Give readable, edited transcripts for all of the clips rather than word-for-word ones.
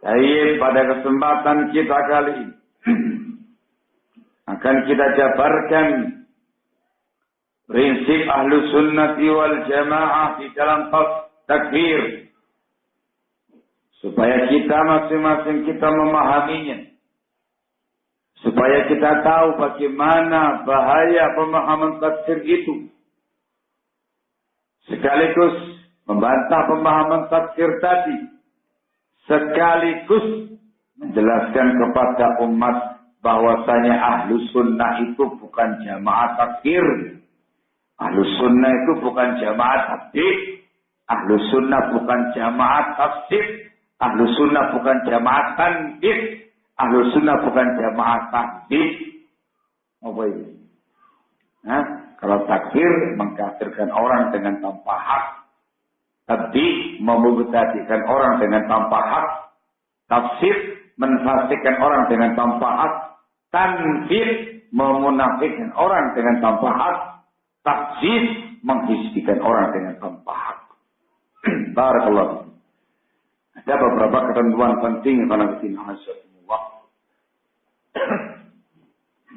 Baik, pada kesempatan kita kali ini akan kita jabarkan prinsip Ahlus Sunnati wal Jamaah di dalam takfir, supaya kita masing-masing kita memahaminya, supaya kita tahu bagaimana bahaya pemahaman takfir itu, sekaligus membantah pemahaman takfir tadi, sekaligus menjelaskan kepada umat bahwasanya Ahlus Sunnah itu bukan jamaah takfir. Ahlus Sunnah itu bukan jamaah tabligh. Ahlus Sunnah bukan jamaah tafsir. Ahlus Sunnah bukan jamaah tanbih. Ahlus Sunnah bukan jamaah takfir. Apa ini? Kalau takfir mengkafirkan orang dengan tanpa hak. Tabligh memubtadi'kan orang dengan tanpa hak. Tafsir menfasikkan orang dengan tanpa hak. Tanfir memunafikan orang dengan tanpa hak. Takzir menghizbikan orang dengan tanpa hak. Barakallahu. Ada beberapa ketentuan penting karena kita hasilullah.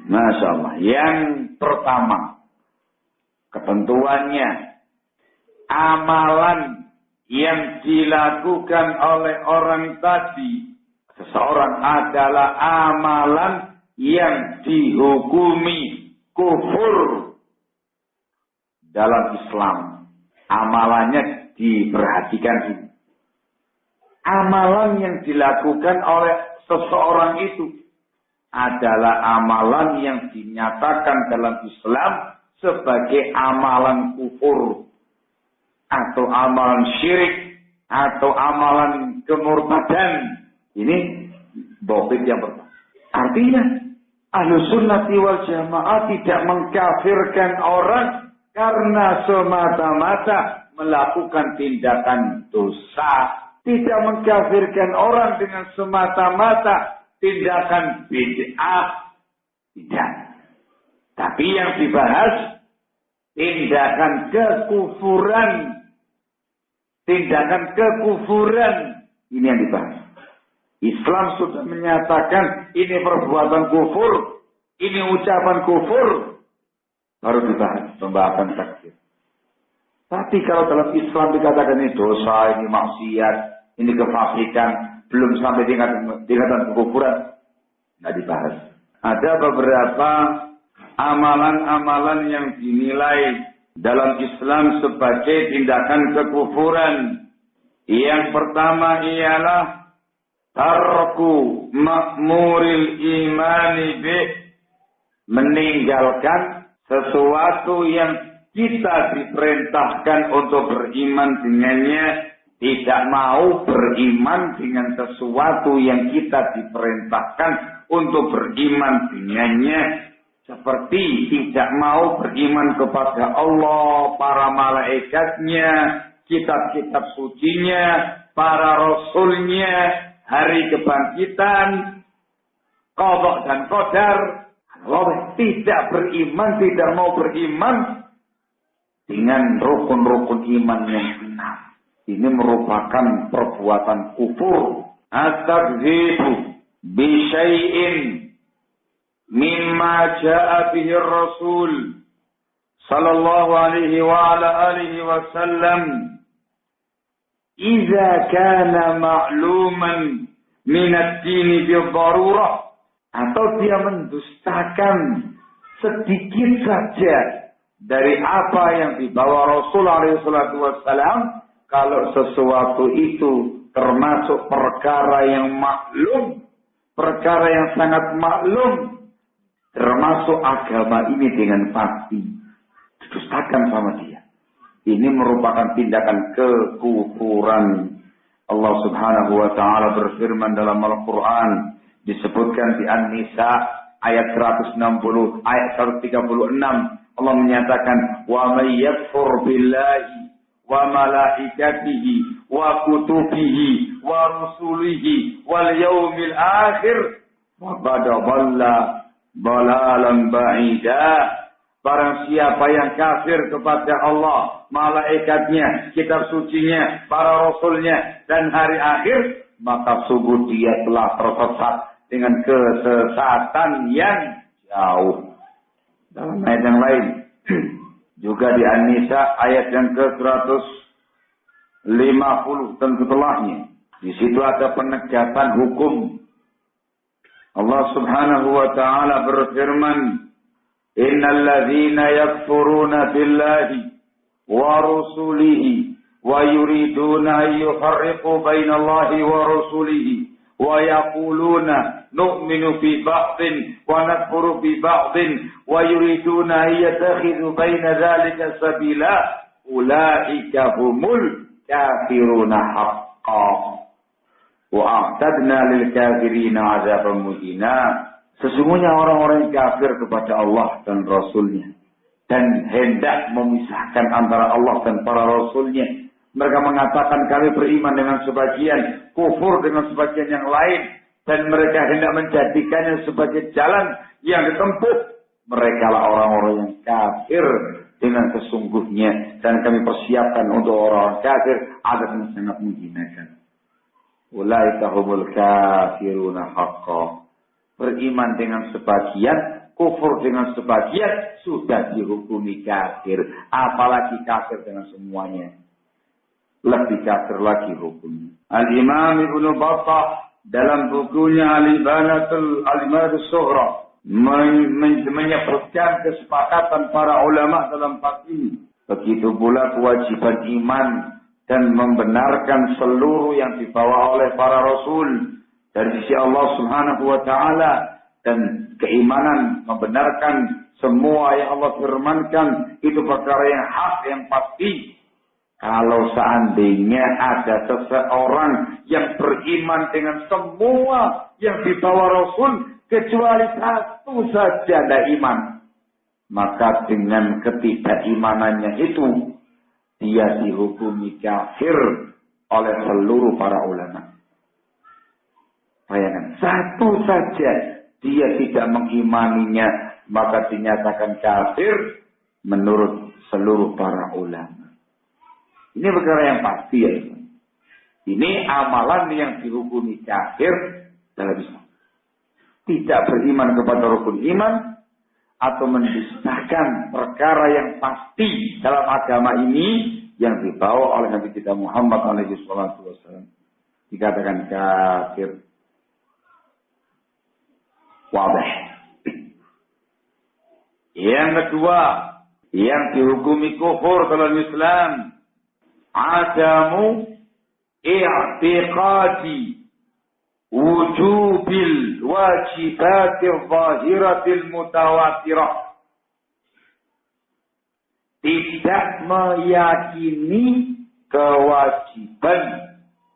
Masya Allah. Yang pertama, ketentuannya, amalan yang dilakukan oleh orang tadi, seseorang adalah amalan yang dihukumi kufur dalam Islam. Amalannya diperhatikan ini. Amalan yang dilakukan oleh seseorang itu adalah amalan yang dinyatakan dalam Islam sebagai amalan kufur, atau amalan syirik, atau amalan kemurtadan. Ini bobit yang pertama. Artinya, Ahlus Sunnati wal Jamaah tidak mengkafirkan orang karena semata-mata melakukan tindakan dosa. Tidak mengkafirkan orang dengan semata-mata tindakan bid'ah. Tidak. Tapi yang dibahas tindakan kekufuran. Tindakan kekufuran. Ini yang dibahas. Islam sudah menyatakan ini perbuatan kufur, ini ucapan kufur, baru dibahas pembahasan takfir. Tapi kalau dalam Islam dikatakan ini dosa, ini maksiat, ini kefasikan, belum sampai tingkatan kekufuran, nggak dibahas. Ada beberapa amalan-amalan yang dinilai dalam Islam sebagai tindakan kekufuran. Yang pertama ialah tarku makmuril imani bih, meninggalkan sesuatu yang kita diperintahkan untuk beriman dengannya, tidak mau beriman dengan sesuatu yang kita diperintahkan untuk beriman dengannya, seperti tidak mau beriman kepada Allah, para malaikatnya, kitab-kitab sucinya, para rasulnya, hari kebangkitan, qadha dan qadar. Allah tidak beriman, tidak mau beriman dengan rukun-rukun iman yang 6. Ini merupakan perbuatan kufur. At-takdzibu bi syai'in mimma ja'a bihi Rasul sallallahu alaihi wa ala alihi wasallam idza kana ma'luman min ad-din bi darurah, atau dia mendustakan sedikit saja dari apa yang dibawa Rasul alaihi salatu wassalam, kalau sesuatu itu termasuk perkara yang maklum, perkara yang sangat maklum, termasuk agama ini dengan pasti, didustakan sama dia. Ini merupakan tindakan kekufuran. Allah Subhanahu wa taala berfirman dalam Al-Qur'an, disebutkan di An-Nisa ayat 160, ayat 136, Allah menyatakan, wa may yakfur billahi wa malaikatihi wa kutubihi wa rusulihi wal yaumil akhir faqad dhalla dhalalan ba'ida. Barang siapa yang kafir kepada Allah, malaikatnya, kitab sucinya, para rasulnya, dan hari akhir, maka sungguh dia telah tersesat dengan kesesatan yang jauh. Dalam ayat yang lain, juga di An-Nisa ayat yang ke-150 dan setelahnya. Di situ ada penegasan hukum. Allah Subhanahu wa taala berfirman, "Innal ladzina yakfuruna billahi wa rusulihi wa yuriduna an yufarriqu bainallahi wa rusulihi wa yaquluna nu'minu bi ba'din wa nakfuru bi ba'din wa yuriduna an yattakhidhu baina dzalika sabila ulaika humul kafiruna haqqan wa a'tadna lil kafirina 'adzaban muhina." Sesungguhnya orang-orang yang kafir kepada Allah dan Rasulnya dan hendak memisahkan antara Allah dan para Rasulnya, mereka mengatakan kami beriman dengan sebagian, kufur dengan sebagian yang lain, dan mereka hendak menjadikannya sebagai jalan yang ditempuh. Mereka lah orang-orang yang kafir dengan sesungguhnya, dan kami persiapkan untuk orang-orang kafir azab yang sangat menghinakan. Ulaika humul kafiruna haqqan. Beriman dengan sebagian, kufur dengan sebagian, sudah dihukumi kafir. Apalagi kafir dengan semuanya. Lebih kafir lagi hukumnya. Al-Imam Ibnu Battah dalam bukunya Al-Ibanatul Sughra menyebutkan kesepakatan para ulama dalam bab ini. Begitu pula kewajiban iman dan membenarkan seluruh yang dibawa oleh para rasul dari sisi Allah Subhanahu wa taala, dan keimanan membenarkan semua yang Allah firmankan itu perkara yang hak, yang pasti. Kalau seandainya ada seseorang yang beriman dengan semua yang dibawa Rasul kecuali satu saja tidak iman, maka dengan ketidakimanannya itu dia dihukumi kafir oleh seluruh para ulama. Bayangkan, satu saja dia tidak mengimaninya, maka dinyatakan kafir menurut seluruh para ulama. Ini perkara yang pasti ya. Ini amalan yang dihukumi kafir dalam Islam. Tidak beriman kepada rukun iman atau mendustakan perkara yang pasti dalam agama ini yang dibawa oleh Nabi kita Muhammad SAW. Dikatakan kafir. Wadah. Yang kedua, yang dihukumi kufur dalam Islam, adamu i'tiqadi wujubil wajibatil zahiratil mutawatirah. Tidak meyakini kewajiban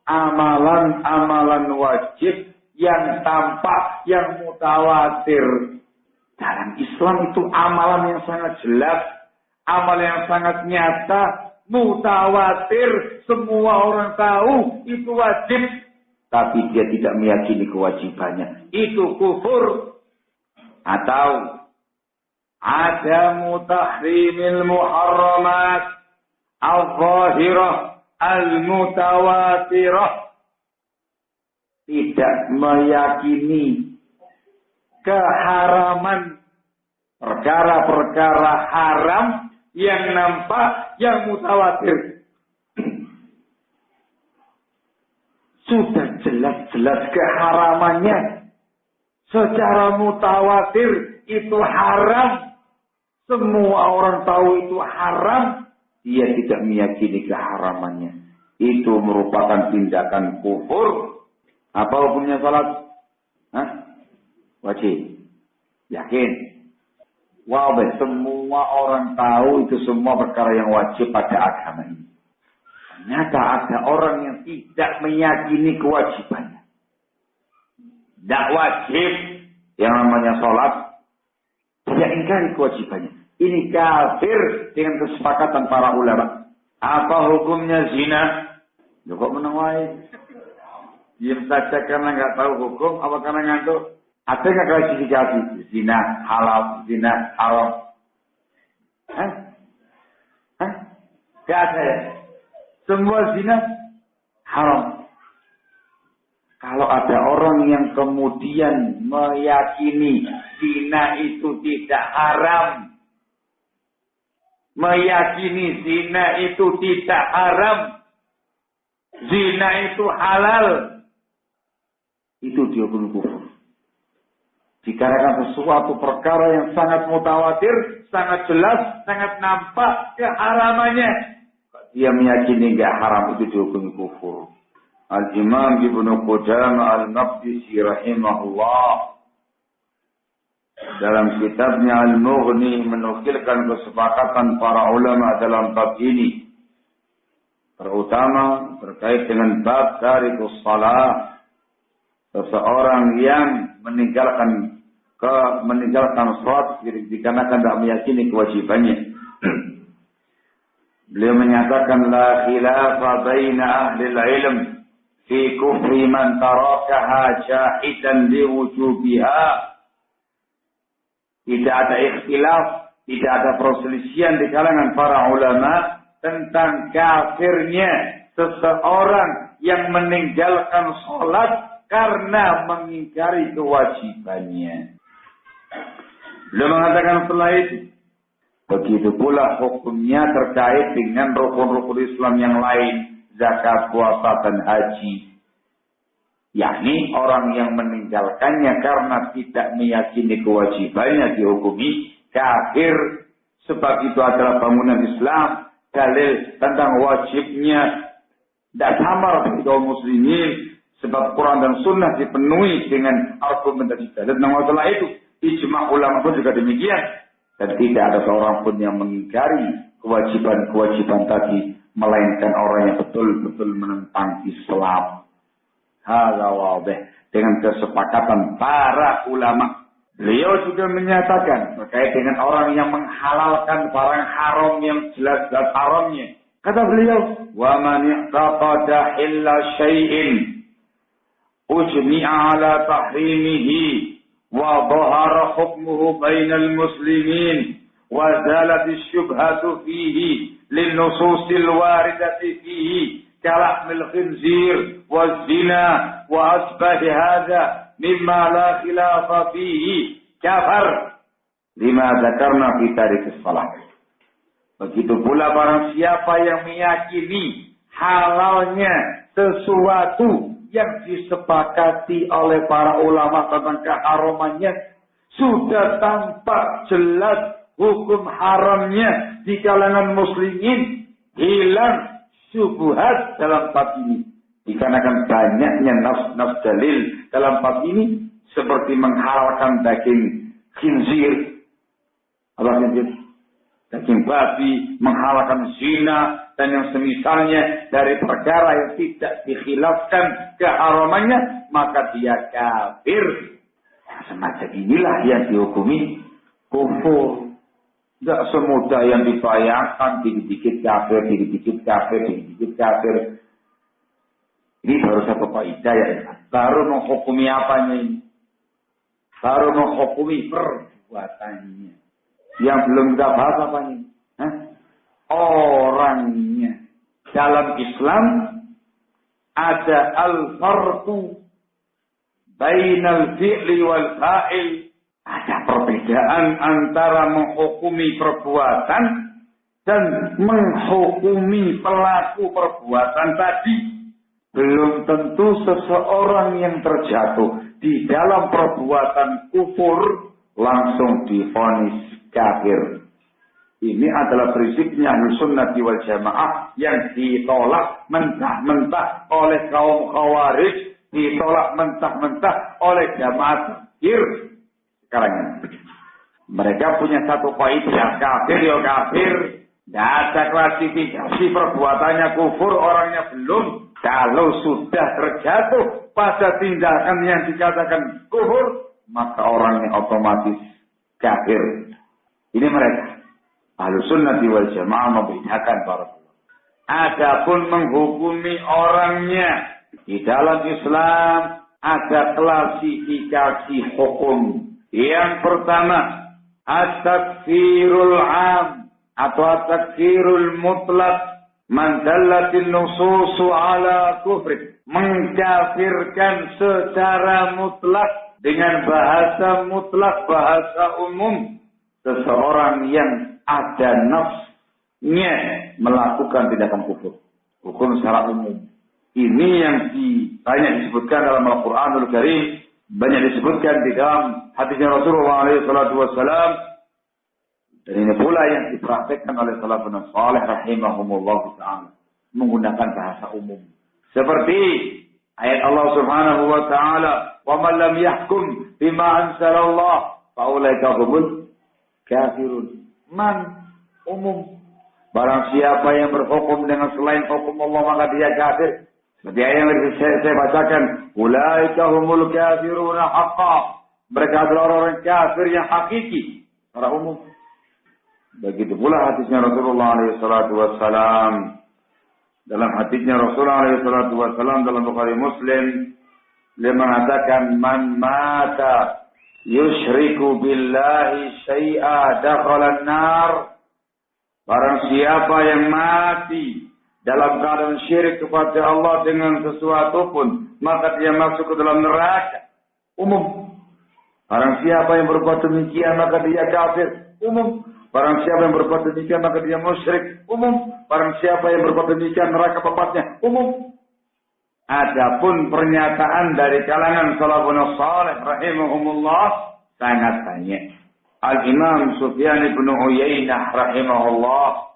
amalan-amalan wajib yang tampak, yang mutawatir. Dalam Islam itu amalan yang sangat jelas, amal yang sangat nyata, mutawatir, semua orang tahu itu wajib, tapi dia tidak meyakini kewajibannya. Itu kufur. Atau ada mutahrimil muharramat al-zahirah al-mutawatirah. Tidak meyakini keharaman perkara-perkara haram yang nampak, yang mutawatir. Sudah jelas-jelas keharamannya. Secara mutawatir itu haram. Semua orang tahu itu haram. Dia tidak meyakini keharamannya. Itu merupakan tindakan kufur. Apa hukumnya salat? Hah? Wajib. Yakin? Wow, semua orang tahu itu semua perkara yang wajib pada agama ini. Ternyata ada orang yang tidak meyakini kewajibannya. Tidak wajib yang namanya sholat. Dia ingkari kewajibannya. Ini kafir dengan kesepakatan para ulama. Apa hukumnya zina? Ya kok menawai? Diam saja karena nggak tahu hukum, apa karena ngantuk? Ada nggak klasifikasi? Zina halal, zina haram. Hah? Hah? Gak ada ya? Semua zina haram. Kalau ada orang yang kemudian meyakini zina itu tidak haram, meyakini zina itu tidak haram, zina itu halal, itu dihukumi kufur. Dikarenakan sesuatu perkara yang sangat mutawatir, sangat jelas, sangat nampak keharamannya, dia meyakini enggak haram, itu dihukumi kufur. Al-Imam Ibnu Qudamah Al-Maqdisi rahimahullah dalam kitabnya Al-Mughni menukilkan kesepakatan para ulama dalam bab ini, terutama terkait dengan bab tarikus shalah, seseorang yang meninggalkan salat dikarenakan tidak meyakini kewajibannya. Beliau menyatakan la khilafa baina ahli al-ilm fi kufri man tarakaha jahidan liwujubiha. Tidak ada ikhtilaf, tidak ada perselisihan di kalangan para ulama tentang kafirnya seseorang yang meninggalkan sholat karena mengingkari kewajibannya. Beliau mengatakan setelah itu, begitu pula hukumnya terkait dengan rukun-rukun Islam yang lain, zakat, puasa, dan haji. Yakni orang yang meninggalkannya karena tidak meyakini kewajibannya dihukumi kafir. Sebab itu adalah bangunan Islam, dalil tentang wajibnya tidak samar bagi kaum muslimin. Sebab Quran dan Sunnah dipenuhi dengan argumentasi dalil tentang masalah itu. Ijma' ulama pun juga demikian. Dan tidak ada seorang pun yang mengingkari kewajiban-kewajiban tadi, melainkan orang yang betul-betul menentang Islam. Hadza wadih, dengan kesepakatan para ulama. Beliau juga menyatakan terkait dengan orang yang menghalalkan barang haram yang jelas-jelas haramnya. Kata beliau, wa man i'taqada illa syai'in ujmi'a ala tahrimihi wa dhahara hukmuhu bainal muslimin wa zalat asy-syubhatu fihi lin-nususil waridati fihi kalahmil khinzir wa zina wa asbah hadha mimma la khilafa fihi kafar lima dzakarna fi tarikis shalah. Begitu pula barang siapa yang meyakini halalnya sesuatu yang disepakati oleh para ulama tentang keharamannya, sudah tampak jelas hukum haramnya di kalangan muslimin, hilang syubhat dalam bab ini. Dikarenakan banyaknya nas-nas dalil dalam bab ini, seperti menghalalkan daging khinzir, daging babi, menghalalkan zina, dan yang semisalnya dari perkara yang tidak dikhilafkan keharamannya, maka dia kafir. Semacam inilah yang dihukumi kufur. Tidak semudah yang dibayangkan, dikit-dikit kafir, dikit-dikit kafir, dikit-dikit kafir. Ini baru satu kaidah ya. Baru menghukumi apanya ini? Baru menghukumi perbuatannya. Yang belum kita bahas apanya? Orangnya. Dalam Islam ada al-farqu bainal fi'li wal fa'il. Ada perbedaan antara menghukumi perbuatan dan menghukumi pelaku perbuatan tadi. Belum tentu seseorang yang terjatuh di dalam perbuatan kufur langsung divonis kafir. Ini adalah prinsipnya Ahlussunnah wal Jamaah yang ditolak mentah-mentah oleh kaum Khawarij, ditolak mentah-mentah oleh jamaah takfir sekarang ini. Mereka punya satu kaidah, kafir ya kafir, tidak ada klasifikasi perbuatannya kufur, orangnya belum. Kalau sudah terjatuh pada tindakan yang dikatakan kufur, maka orangnya otomatis kafir. Ini mereka. Ahlussunnah wal Jamaah membedakan para ulama. Adapun menghukumi orangnya, di dalam Islam ada klasifikasi hukum. Yang pertama, at-takfirul 'am atau at-takfirul mutlak man dallatil nususu ala kufri, mengkafirkan secara mutlak dengan bahasa mutlak, bahasa umum, seseorang yang ada nafsnya melakukan tindakan kufur, hukum secara umum. Ini yang banyak disebutkan dalam Al-Quranul Karim, banyak disebutkan di dalam hadisnya Rasulullah SAW, dan ini pula yang dipraktekkan oleh salafun salih rahimahumullah ta'ala, menggunakan bahasa umum. Seperti ayat Allah Subhanahu wa ta'ala, "Wa man lam yahkum bima anzalallah fa ulaika humul kafirun." Man, umum. Barang siapa yang berhukum dengan selain hukum Allah maka dia kafir. Seperti ayat yang saya bacakan, "Ulaika humul kafiruna haqqan." Mereka adalah orang kafir yang hakiki, secara umum. Begitu pula hadisnya Rasulullah SAW. Dalam hadisnya Rasulullah SAW dalam Bukhari Muslim, dia mengatakan, "Man mata yushriku billahi syai'a dakhala an-nar." Barang siapa yang mati dalam keadaan syirik kepada Allah dengan sesuatu pun, maka dia masuk ke dalam neraka. Umum. Barang siapa yang berbuat demikian maka dia kafir. Umum. Barang siapa yang berbuat demikian maka dia musyrik. Umum. Barang siapa yang berbuat demikian neraka tempatnya. Umum. Adapun pernyataan dari kalangan salafun salih rahimahumullah sangat banyak. Al-Imam Sufyan bin Uyainah rahimahullah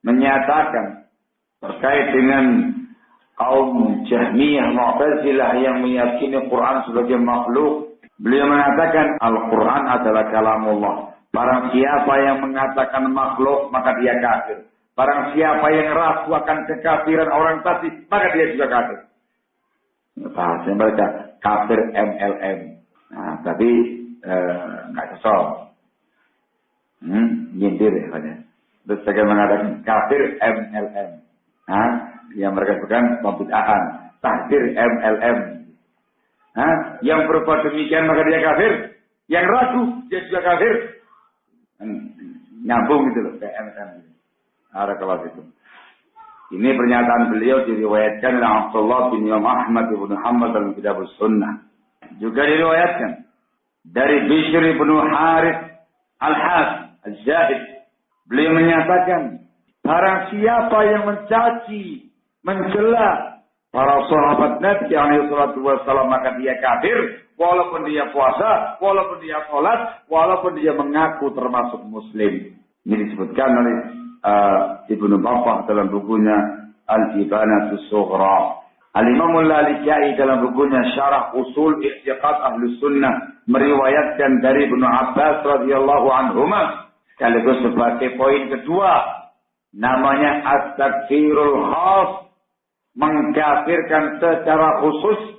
menyatakan terkait dengan kaum Jahmiyah Mu'tazilah yang meyakini Quran sebagai makhluk. Beliau mengatakan Al-Quran adalah kalamullah. Barang siapa yang mengatakan makhluk maka dia kafir. Barang siapa yang ragu akan kekafiran orang tadi maka dia juga kafir. Bahasa mereka kafir MLM. Nah, tapi nggak cocok. Nyindir ya katanya. Terus saya mengatakan kafir MLM. Nah, yang mereka bukan pembid'ahan. Takfir MLM. Nah, yang berbuat demikian maka dia kafir. Yang ragu dia juga kafir. Nyambung gitu loh kayak MLM. Ada kelas itu. Ini pernyataan beliau diriwayatkan oleh Abdullah bin Imam Ahmad bin Hanbal dalam Kitab Sunnah. Juga diriwayatkan dari Bishr bin Harith Al-Has Al-Zahid. Beliau menyatakan, barang siapa yang mencaci, mencela para sahabat Nabi SAW maka dia kafir, walaupun dia puasa, walaupun dia sholat, walaupun dia mengaku termasuk muslim. Ini disebutkan oleh Ibnu Battah dalam bukunya Al-Ibanatus Sughra. Al-Imam Al-Lalikai dalam bukunya Syarah Usul I'tiqad Ahlus Sunnah meriwayatkan dari Ibnu Abbas radhiyallahu anhuma sekaligus sebagai poin kedua, namanya at-takfirul khas, mengkafirkan secara khusus,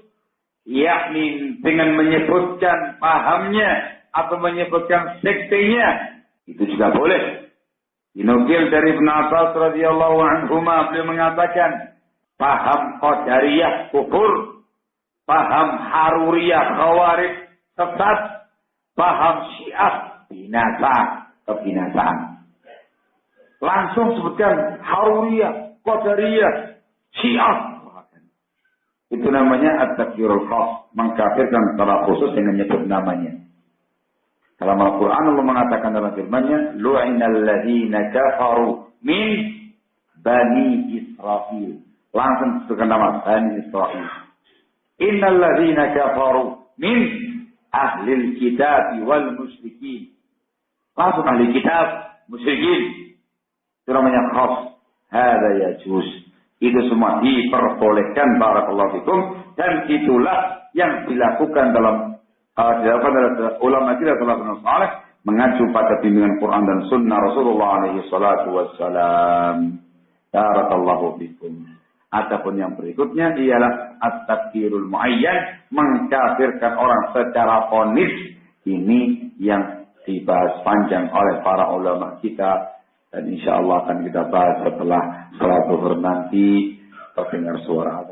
yakni dengan menyebutkan pahamnya atau menyebutkan sektenya, itu juga boleh. Dinukil dari Ibnu Abbas radhiyallahu anhuma, beliau mengatakan paham Qadariyah kufur, paham Haruriyah khawarij sesat, paham Syiah binasa kebinasaan. Langsung sebutkan Haruriyah, Qadariyah, Syiah. Itu namanya at-takfirul khas, mengkafirkan secara khusus dengan menyebut namanya. Dalam Al-Quran Allah mengatakan dalam firman-Nya, lu'inal ladzina kafaru min bani Israil. Langsung disebutkan nama Bani Israil. Innal ladzina kafaru min ahlil kitab wal musyrikin. Langsung ahli kitab, musyrikin. Itu namanya khas. Hada yajuz. Itu semua diperbolehkan, barakallahu fikum, dan itulah yang dilakukan dalam ulama kita salafun salih mengacu pada bimbingan Quran dan Sunnah Rasulullah alaihi salatu wassalam. Barakallahu fikum. Adapun yang berikutnya ialah at-takfirul muayyan, mengkafirkan orang secara vonis. Ini yang dibahas panjang oleh para ulama kita dan insyaallah akan kita bahas setelah salat zuhur nanti terdengar suara azan.